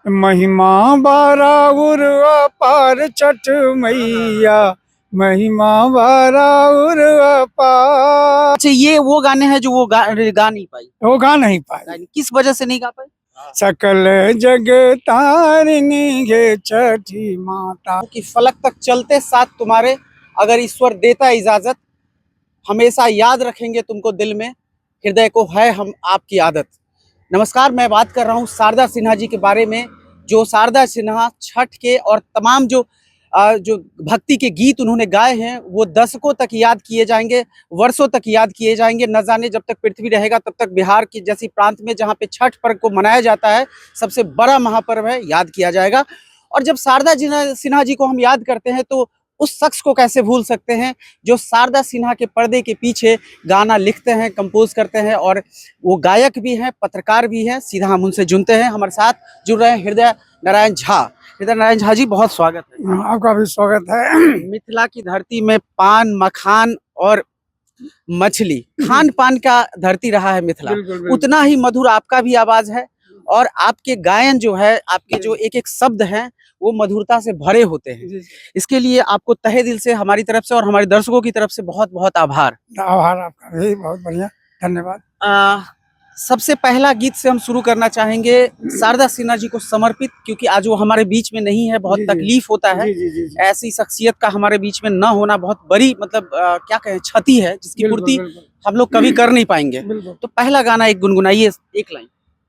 महिमा बाराउर अपार छठ मैया, महिमा बाराउर अपार। अच्छा, ये वो गाने हैं जो वो गा नहीं पाई। वो गा नहीं पाए। किस वजह से नहीं गा पाई? सकल जग तारिणी गे छठी माता। कि फलक तक चलते साथ तुम्हारे, अगर ईश्वर देता इजाजत, हमेशा याद रखेंगे तुमको दिल में, हृदय को है हम आपकी आदत। नमस्कार, मैं बात कर रहा हूँ शारदा सिन्हा जी के बारे में। जो शारदा सिन्हा छठ के और तमाम जो भक्ति के गीत उन्होंने गाए हैं वो दशकों तक याद किए जाएंगे, वर्षों तक याद किए जाएंगे। न जाने जब तक पृथ्वी रहेगा तब तक बिहार की जैसी प्रांत में जहाँ पे छठ पर्व को मनाया जाता है, सबसे बड़ा महापर्व है, याद किया जाएगा। और जब शारदा सिन्हा जी को हम याद करते हैं तो उस शख्स को कैसे भूल सकते हैं जो शारदा सिन्हा के पर्दे के पीछे गाना लिखते हैं, कंपोज करते हैं, और वो गायक भी हैं, पत्रकार भी हैं। सीधा हम उनसे जुड़ते हैं। हमारे साथ जुड़ रहे हैं हृदय नारायण झा। हृदय नारायण झा जी, बहुत स्वागत है। आपका भी स्वागत है। मिथिला की धरती में पान, मखान और मछली, खान पान का धरती रहा है मिथिला। उतना ही मधुर आपका भी आवाज है, और आपके गायन जो है, आपके जो एक एक शब्द हैं वो मधुरता से भरे होते हैं। इसके लिए आपको तहे दिल से हमारी तरफ से और हमारे दर्शकों की तरफ से बहुत बहुत आभार। आभार आपका भी, बहुत बढ़िया, धन्यवाद। सबसे पहला गीत से हम शुरू करना चाहेंगे, शारदा सिन्हा जी को समर्पित, क्योंकि आज वो हमारे बीच में नहीं है, बहुत तकलीफ होता है। ऐसी शख्सियत का हमारे बीच में न होना बहुत बड़ी, मतलब क्या कहें, क्षति है जिसकी पूर्ति हम लोग कभी कर नहीं पाएंगे। तो पहला गाना एक गुनगुनाइए, एक लाइन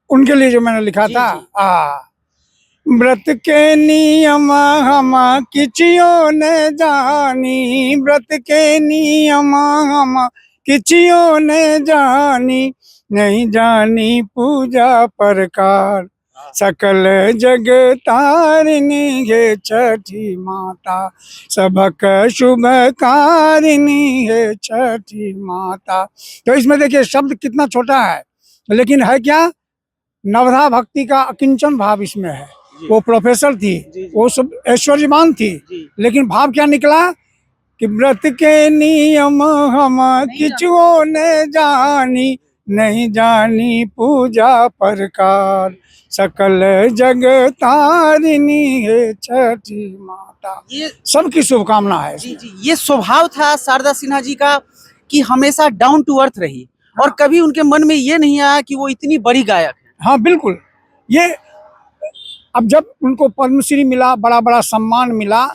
उनके लिए जो मैंने लिखा था। व्रत के नियम हम किचियो ने जानी, व्रत के नियम हम किचियो ने जानी, नहीं जानी पूजा प्रकार, सकल जग तारिणी है छठी माता, सबक शुभ कारिणी है छठी माता। तो इसमें देखिए शब्द कितना छोटा है, लेकिन है क्या, नवधा भक्ति का अकिंचन भाव इसमें है। वो प्रोफेसर थी, वो सब ऐश्वर्यवान थी, लेकिन भाव क्या निकला कि व्रत के नियम हम किचुओ ने जानी, नहीं जानी पूजा प्रकार, सकल जग तारिणी है छठी माता। ये सबकी शुभकामना है। ये स्वभाव था शारदा सिन्हा जी का कि हमेशा डाउन टू अर्थ रही, और कभी उनके मन में ये नहीं आया कि वो इतनी बड़ी गायक है। हाँ बिल्कुल। ये अब जब उनको पद्मश्री मिला, बड़ा बड़ा सम्मान मिला,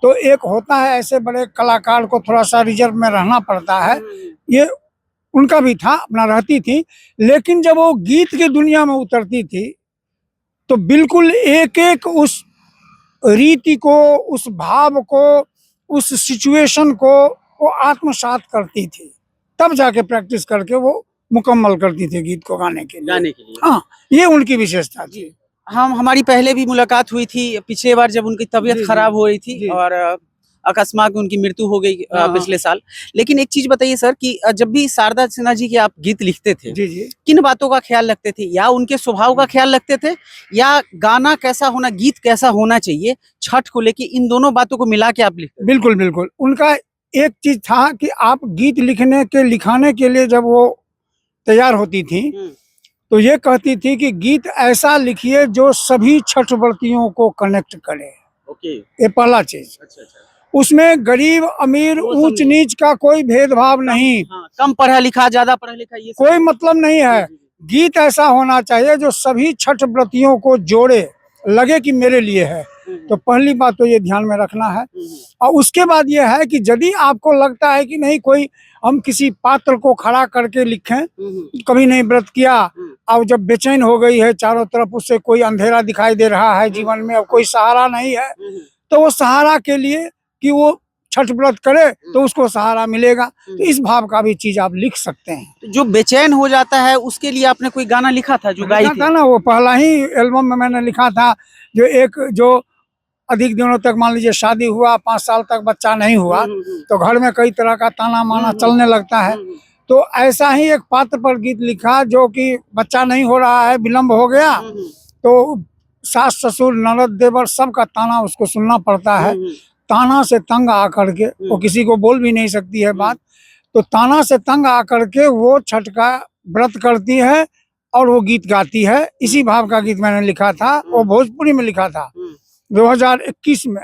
तो एक होता है ऐसे बड़े कलाकार को थोड़ा सा रिजर्व में रहना पड़ता है। ये उनका भी था, अपना रहती थी, लेकिन जब वो गीत की दुनिया में उतरती थी तो बिल्कुल एक एक उस रीति को, उस भाव को, उस सिचुएशन को वो आत्मसात करती थी, तब जाके प्रैक्टिस करके वो मुकम्मल करती थी गीत को गाने के लिए। हाँ, ये उनकी विशेषता थी। हमारी पहले भी मुलाकात हुई थी पिछले बार जब उनकी तबीयत खराब हो रही थी और अकस्मात में उनकी मृत्यु हो गई पिछले साल। लेकिन एक चीज बताइए सर कि जब भी शारदा सिन्हा जी के आप गीत लिखते थे, किन बातों का ख्याल रखते थे? या उनके स्वभाव का ख्याल रखते थे, या गाना कैसा होना, गीत कैसा होना चाहिए छठ को लेके, इन दोनों बातों को मिला के आप लिखते? बिल्कुल बिल्कुल। उनका एक चीज था कि आप गीत लिखाने के लिए जब वो तैयार होती थी तो ये कहती थी कि गीत ऐसा लिखिए जो सभी छठ व्रतियों को कनेक्ट करे। ये पहला चीज। उसमें गरीब अमीर ऊंच नीच का कोई भेदभाव नहीं। कम पढ़ा लिखा, ज्यादा पढ़ा लिखा, ये कोई मतलब नहीं है। गीत ऐसा होना चाहिए जो सभी छठ व्रतियों को जोड़े, लगे कि मेरे लिए है। तो पहली बात तो ये ध्यान में रखना है। और उसके बाद ये है कि यदि आपको लगता है कि नहीं, कोई हम किसी पात्र को खड़ा करके लिखें, कभी नहीं व्रत किया, अब जब बेचैन हो गई है चारों तरफ, उससे कोई अंधेरा दिखाई दे रहा है जीवन में, अब कोई सहारा नहीं है, तो वो सहारा के लिए कि वो छठ व्रत करे तो उसको सहारा मिलेगा। तो इस भाव का भी चीज आप लिख सकते हैं। जो बेचैन हो जाता है उसके लिए आपने कोई गाना लिखा था जो गाई थी? ना, वो पहला ही एल्बम में मैंने लिखा था, जो अधिक दिनों तक, मान लीजिए शादी हुआ, 5 साल तक बच्चा नहीं हुआ, तो घर में कई तरह का ताना माना चलने लगता है। तो ऐसा ही एक पात्र पर गीत लिखा जो कि बच्चा नहीं हो रहा है, विलम्ब हो गया, तो सास ससुर ननद देवर सबका ताना उसको सुनना पड़ता है। ताना से तंग आकर के, वो किसी को बोल भी नहीं सकती है बात, तो ताना से तंग आकर के वो छठ का व्रत करती है, और वो गीत गाती है। इसी भाव का गीत मैंने लिखा था, वो भोजपुरी में लिखा था 2021 में,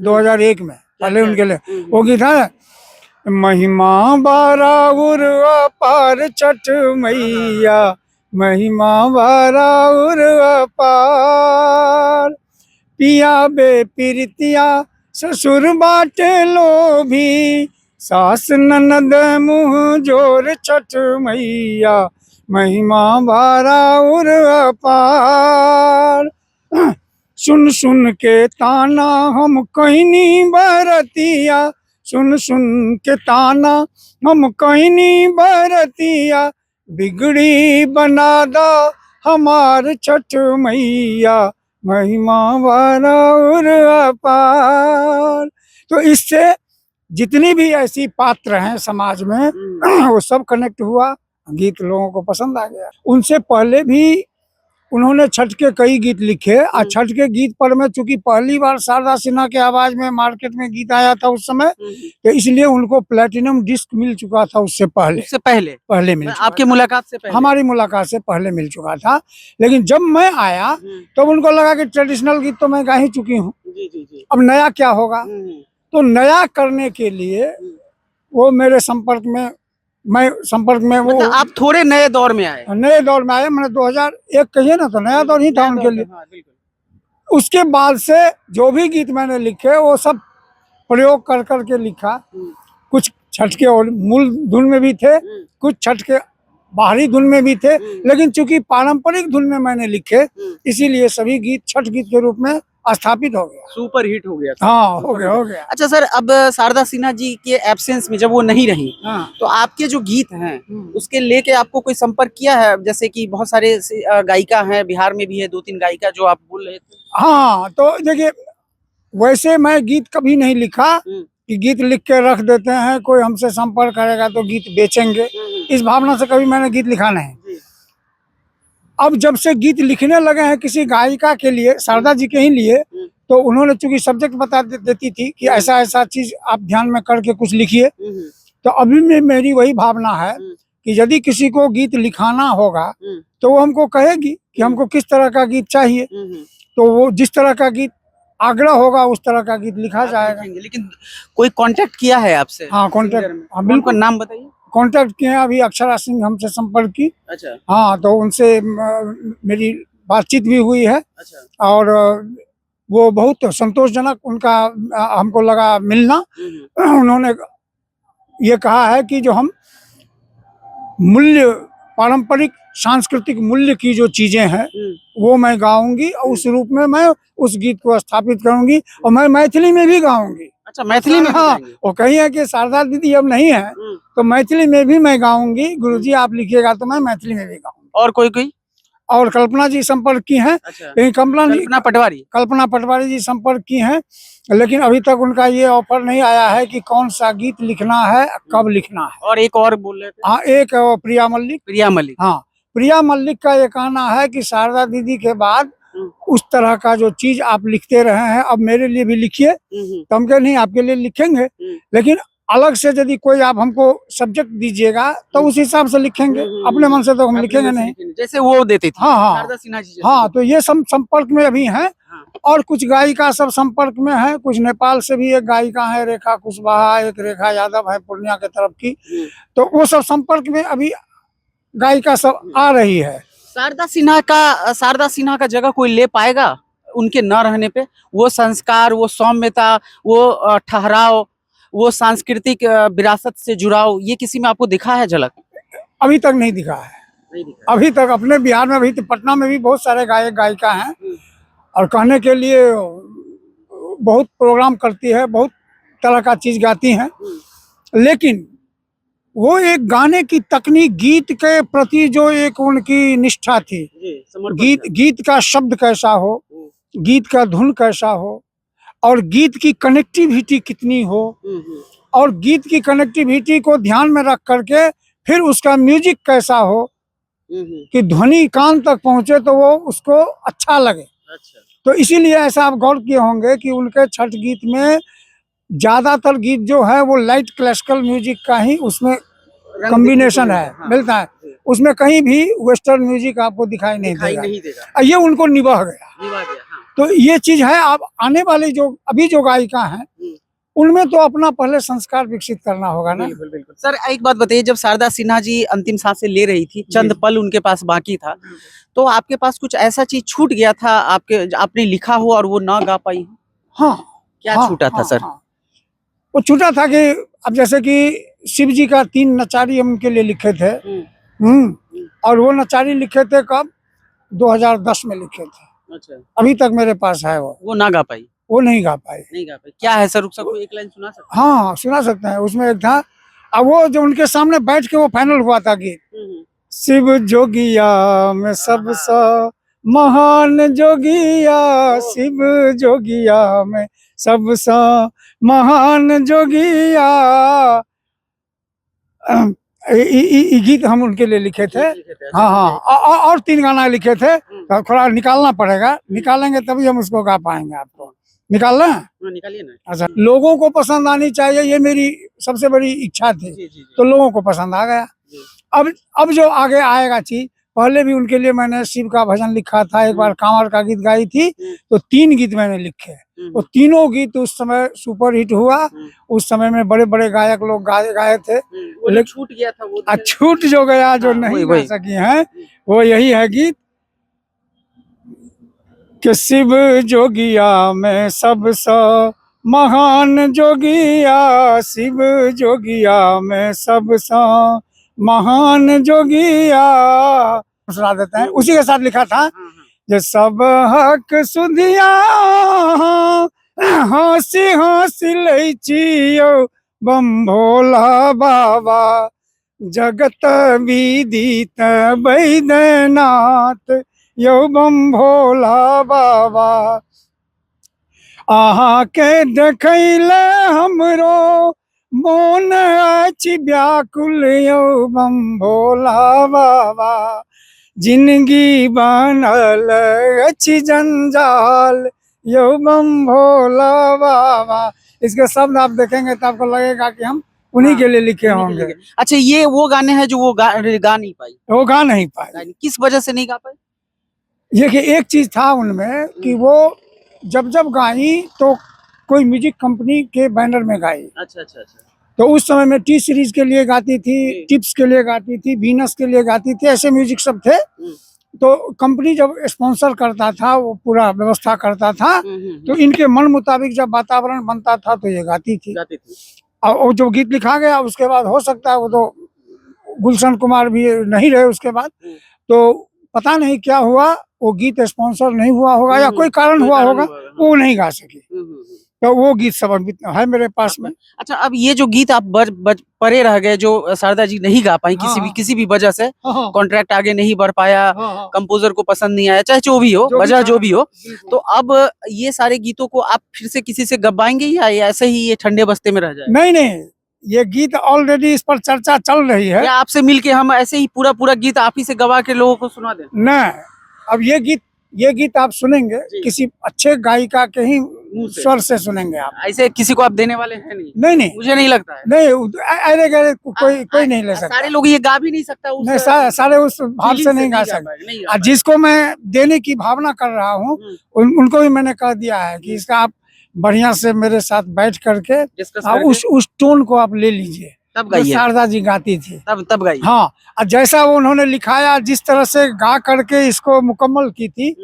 2001 में पहले उनके लिए वो गीत है, महिमा बाराउर अपार छठ मैया, महिमा बाराउर अपार, पिया बे प्रीतिया ससुर बाटे लोभी, सास ननद मुँह जोर छठ मैया, महिमा बाराउर अपार, सुन सुन के ताना हम कहनी बरतिया, सुन सुन के ताना हम कहनी बरतिया, बिगड़ी बना दो हमार छठ मैया, महिमा बाराउर अपार। तो इससे जितनी भी ऐसी पात्र हैं समाज में वो सब कनेक्ट हुआ, गीत लोगों को पसंद आ गया। उनसे पहले भी उन्होंने छठ के कई गीत लिखे और छठ के गीत पर में चूंकि पहली बार शारदा सिन्हा के आवाज में मार्केट में गीत आया था उस समय, तो इसलिए उनको प्लेटिनम डिस्क मिल चुका था उससे पहले मिल चुका आपकी मुलाकात से पहले? हमारी मुलाकात से पहले मिल चुका था। लेकिन जब मैं आया तो उनको लगा कि ट्रेडिशनल गीत तो मैं गा ही चुकी हूँ, अब नया क्या होगा। तो नया करने के लिए वो मेरे संपर्क में वो मतलब आप थोड़े नए दौर में आए? मैंने 2001 कहिए ना, तो नया दौर ही था उनके लिए। उसके बाद से जो भी गीत मैंने लिखे वो सब प्रयोग कर करके लिखा। कुछ छठ के मूल धुन में भी थे, कुछ छठ के बाहरी धुन में भी थे, लेकिन चूंकि पारंपरिक धुन में मैंने लिखे इसीलिए सभी गीत छठ गीत के रूप में स्थापित हो गया, सुपर हिट हो गया। हाँ, हो गया। अच्छा सर, अब शारदा सिन्हा जी के एब्सेंस में जब वो नहीं रही, तो आपके जो गीत हैं उसके लेके आपको कोई संपर्क किया है? जैसे कि बहुत सारे गायिका हैं, बिहार में भी है 2-3 गायिका जो आप बोल रहे थे। हाँ, तो देखिए वैसे मैं गीत कभी नहीं लिखा कि गीत लिख के रख देते हैं, कोई हमसे संपर्क करेगा तो गीत बेचेंगे, इस भावना से कभी मैंने गीत लिखा नहीं। अब जब से गीत लिखने लगे हैं किसी गायिका के लिए, शारदा जी के ही लिए, तो उन्होंने चूंकि सब्जेक्ट बता देती थी कि ऐसा ऐसा चीज आप ध्यान में करके कुछ लिखिए, तो अभी में मेरी वही भावना है कि यदि किसी को गीत लिखाना होगा तो वो हमको कहेगी कि हमको किस तरह का गीत चाहिए, तो वो जिस तरह का गीत आग्रह होगा उस तरह का गीत लिखा जाएगा। लेकिन कोई कांटेक्ट किया है आपसे? हाँ, कांटेक्ट, हाँ बिल्कुल। नाम बताइए। कांटेक्ट किए हैं, अभी अक्षरा सिंह हमसे संपर्क की। अच्छा। हाँ, तो उनसे मेरी बातचीत भी हुई है। अच्छा। और वो बहुत संतोषजनक उनका हमको लगा मिलना। उन्होंने ये कहा है कि जो हम मूल्य, पारंपरिक सांस्कृतिक मूल्य की जो चीजें हैं वो मैं गाऊंगी और उस रूप में मैं उस गीत को स्थापित करूंगी और मैं मैथिली में भी गाऊंगी। अच्छा, मैथिली में? हाँ, वो कही है कि शारदा दीदी अब नहीं है तो मैथिली में भी मैं गाऊंगी, गुरुजी आप लिखिएगा तो मैं मैथिली में भी गाऊंगी। और कोई? और कल्पना जी संपर्क की हैं। अच्छा। लेकिन कल्पना पटवारी जी संपर्क की हैं, लेकिन अभी तक उनका ये ऑफर नहीं आया है कि कौन सा गीत लिखना है, कब लिखना है। और एक और बोल रहे थे? हाँ, एक प्रिया मल्लिक। हाँ, प्रिया मल्लिक का ये कहना है कि शारदा दीदी के बाद उस तरह का जो चीज आप लिखते रहे हैं अब मेरे लिए भी लिखिए। तो हम कहे नहीं, आपके लिए लिखेंगे, लेकिन अलग से यदि कोई आप हमको सब्जेक्ट दीजिएगा तो उस हिसाब से लिखेंगे, अपने मन से तो हम लिखेंगे नहीं, जैसे वो देती थी। हाँ शारदा सिन्हा जी। हाँ, तो ये सब संपर्क में अभी हैं। और कुछ गायिका सब संपर्क में है, कुछ नेपाल से भी एक गायिका है रेखा कुशवाहा, एक रेखा यादव है पूर्णिया के तरफ की, तो वो सब संपर्क में अभी गायिका सब आ रही है। शारदा सिन्हा का जगह कोई ले पाएगा उनके न रहने पे? वो संस्कार, वो सौम्यता, वो ठहराव, वो सांस्कृतिक विरासत से जुड़ाव, ये किसी में आपको दिखा है झलक? अभी तक नहीं दिखा है। अभी तक अपने बिहार में, अभी तो पटना में भी बहुत सारे गायक गायिका हैं और कहने के लिए बहुत प्रोग्राम करती है, बहुत तरह का चीज गाती हैं, लेकिन वो एक गाने की तकनीक, गीत के प्रति जो एक उनकी निष्ठा थी, गीत का शब्द कैसा हो, गीत का धुन कैसा हो, और गीत की कनेक्टिविटी कितनी हो, और गीत की कनेक्टिविटी को ध्यान में रख करके फिर उसका म्यूजिक कैसा हो कि ध्वनि कान तक पहुंचे तो वो उसको अच्छा लगे। अच्छा। तो इसीलिए ऐसा आप गौर किए होंगे कि उनके छठ गीत में ज्यादातर गीत जो है वो लाइट क्लासिकल म्यूजिक का ही उसमें रंग कॉम्बिनेशन देखने को है, मिलता हाँ, मिलता है। जी, उसमें कहीं भी वेस्टर्न म्यूजिक आपको दिखाई नहीं दिखाई देगा। नहीं देगा, ये उनको निभा गया। निभा गया, हाँ। तो ये चीज है। आप आने वाली जो अभी जो गायिका हैं उनमें तो अपना पहले संस्कार विकसित करना होगा ना। बिल्कुल बिल्कुल। सर एक बात बताइए, जब शारदा सिन्हा जी अंतिम सांसें ले रही थी, चंद पल उनके पास बाकी था, तो आपके पास कुछ ऐसा चीज छूट गया था आपके, आपने लिखा हो और वो ना गा पाई? हाँ, क्या हाँ, छूटा था हाँ, सर? हाँ। वो छूटा था कि अब जैसे कि शिव जी का 3 नचारी हम उनके लिए लिखे थे। और वो नचारी लिखे थे कब? 2010 में लिखे थे। अच्छा, अभी तक मेरे पास है वो ना गा पाई? वो नहीं गा पाए। नहीं गा पाई, क्या है सर? उसका कोई एक लाइन सुना सकते हाँ, हाँ, सुना सकते हैं। उसमें एक था, अब वो जो उनके सामने बैठ के वो फाइनल हुआ था गीत, हैं? शिव जोगिया में सबसे महान जोगिया, शिव जोगिया में सबसे महान जोगिया। ये गीत हम उनके लिए लिखे थे। हाँ, हाँ। और 3 गाना लिखे थे। तो थोड़ा निकालना पड़ेगा, निकालेंगे तभी हम उसको गा पाएंगे। आपको निकालना है? निकालिए ना। अच्छा, लोगों को पसंद आनी चाहिए, ये मेरी सबसे बड़ी इच्छा थी। तो लोगों को पसंद आ गया। अब जो आगे आएगा चीज, पहले भी उनके लिए मैंने शिव का भजन लिखा था, एक बार कांवड़ का गीत गाई थी। तो 3 गीत मैंने लिखे। वो तीनों गीत उस समय सुपर हिट हुआ। उस समय में बड़े बड़े गायक लोग गाए थे। लेकिन छूट गया था वो, छूट जो गया, जो नहीं गा सकी हैं, वो यही है गीत कि शिव जोगिया में सबसे महान जोगिया, शिव जोगिया में सबसे महान जोगिया। सुना देते हैं, उसी के साथ लिखा था जे सब हक सुधिया हंसी हंसी लै छियौ बम भोला बाबा, जगत विदित वैद्यनाथ यौ बम भोला बाबा। अहाँ के देखैले हमरो मोन अछि व्याकुल यौ बम भोला बाबा, जिंदगी बनल अछि जंजाल यौ बम भोला बाबा। इसके शब्द आप देखेंगे तो आपको लगेगा कि हम उन्हीं के लिए लिखे होंगे। अच्छा, ये वो गाने हैं जो वो गा नहीं पाई? वो गा नहीं पाए। किस वजह से नहीं गा पाई? ये कि एक चीज था उनमें कि वो जब गाई तो कोई म्यूजिक कंपनी के बैनर में गाई। अच्छा अच्छा अच्छा। तो उस समय में टी सीरीज के लिए गाती थी, टिप्स के लिए गाती थी, वीनस के लिए गाती थी, ऐसे म्यूजिक सब थे। तो कंपनी जब स्पॉन्सर करता था, वो पूरा व्यवस्था करता था, तो इनके मन मुताबिक जब वातावरण बनता था तो ये गाती थी। और जो गीत लिखा गया उसके बाद हो सकता है वो तो गुलशन कुमार भी नहीं रहे उसके बाद, तो पता नहीं क्या हुआ, वो गीत स्पॉन्सर नहीं हुआ होगा या कोई कारण हुआ होगा, वो नहीं गा सकी। तो वो गीत सब है मेरे पास में। अच्छा, अब ये जो गीत आप परे रह गए, जो शारदा जी नहीं गा पाई किसी भी वजह से, कॉन्ट्रैक्ट आगे नहीं बढ़ पाया, कंपोजर को पसंद नहीं आया, चाहे जो भी हो वजह जो भी हो, तो अब ये सारे गीतों को आप फिर से किसी से गवाएंगे या ऐसे ही ये ठंडे बस्ते में रह जाए? नहीं, ये गीत ऑलरेडी इस पर चर्चा चल रही है। या आपसे मिलके हम ऐसे ही पूरा गीत आप ही से गवा के लोगों को सुना दें? नहीं, अब ये गीत आप सुनेंगे किसी अच्छे गायिका के ही स्वर से सुनेंगे आप। ऐसे किसी को आप देने वाले हैं नहीं? मुझे नहीं लगता है। नहीं, अरे गरे कोई नहीं ले सकता। सारे लोग ये गा भी नहीं सकता। नहीं, सारे उस भाव से नहीं गा सकते। जिसको मैं देने की भावना कर रहा हूँ उनको भी मैंने कह दिया है कि इसका आप बढ़िया से मेरे साथ बैठ करके उस टोन को आप ले लीजिए, जो शारदा जी गाती थी तब गाइए। हाँ, और जैसा वो उन्होंने लिखाया, जिस तरह से गा करके इसको मुकम्मल की थी,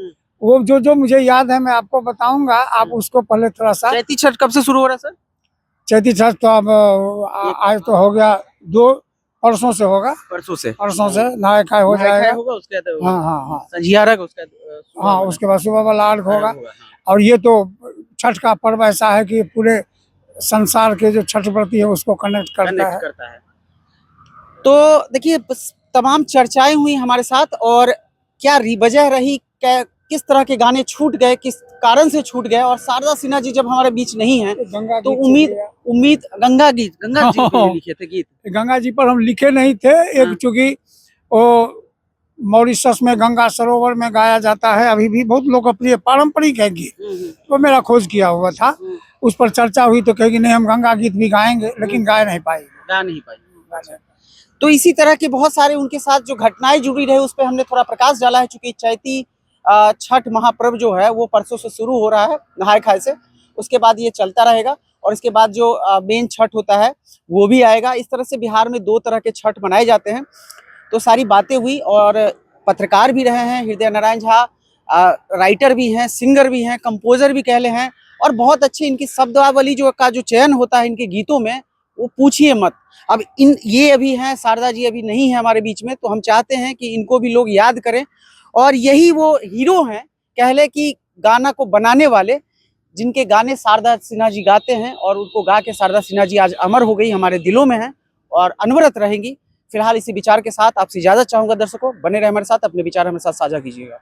वो जो मुझे याद है मैं आपको बताऊंगा। आप उसको पहले थोड़ा सा। चैती छठ कब से शुरू हो रहा है सर? चैती छठ तो अब आज तो हो गया, 2 परसों से होगा। परसों से नहाय खाए हो जाएगा। हाँ, संझियारक उसके बाद सुबह वाला अर्घ होगा। और ये तो छठ का पर्व ऐसा है कि पूरे संसार के जो छठ व्रती है उसको कनेक्ट करता है। तो देखिए, तमाम चर्चाएं हुई हमारे साथ, और क्या वजह रही, किस तरह के गाने छूट गए, किस कारण से छूट गए, और शारदा सिन्हा जी जब हमारे बीच नहीं है तो उम्मीद गंगा जी लिखे थे गीत। गंगा जी पर हम लिखे नहीं थे। एक चूंकि वो मॉरिशस में गंगा सरोवर में गाया जाता है, अभी भी बहुत लोकप्रिय पारंपरिक है गीत, वो मेरा खोज किया हुआ था। उस पर चर्चा हुई तो कहेगी नहीं हम गंगा गीत भी गाएंगे, लेकिन गा नहीं पाई। तो इसी तरह के बहुत सारे उनके साथ जो घटनाएं जुड़ी रहे उस पर हमने थोड़ा प्रकाश डाला है। चूंकि चैती छठ महापर्व जो है वो परसों से शुरू हो रहा है नहाय खाए से, उसके बाद ये चलता रहेगा और इसके बाद जो मेन छठ होता है वो भी आएगा। इस तरह से बिहार में 2 तरह के छठ मनाए जाते हैं। तो सारी बातें हुई और पत्रकार भी रहे हैं हृदय नारायण झा, राइटर भी हैं, सिंगर भी हैं, कंपोजर भी कह ले हैं और बहुत अच्छी इनकी शब्दावली जो चयन होता है इनके गीतों में वो पूछिए मत। अब ये अभी हैं, शारदा जी अभी नहीं है हमारे बीच में, तो हम चाहते हैं कि इनको भी लोग याद करें और यही वो हीरो हैं कह ले कि गाना को बनाने वाले, जिनके गाने शारदा सिन्हा जी गाते हैं और उनको गा के शारदा सिन्हा जी आज अमर हो गई, हमारे दिलों में हैं और अनवरत रहेंगी। फिलहाल इसी विचार के साथ आपसे इजाजत चाहूंगा। दर्शकों बने रहे हमारे साथ, अपने विचार हमारे साथ साझा कीजिएगा।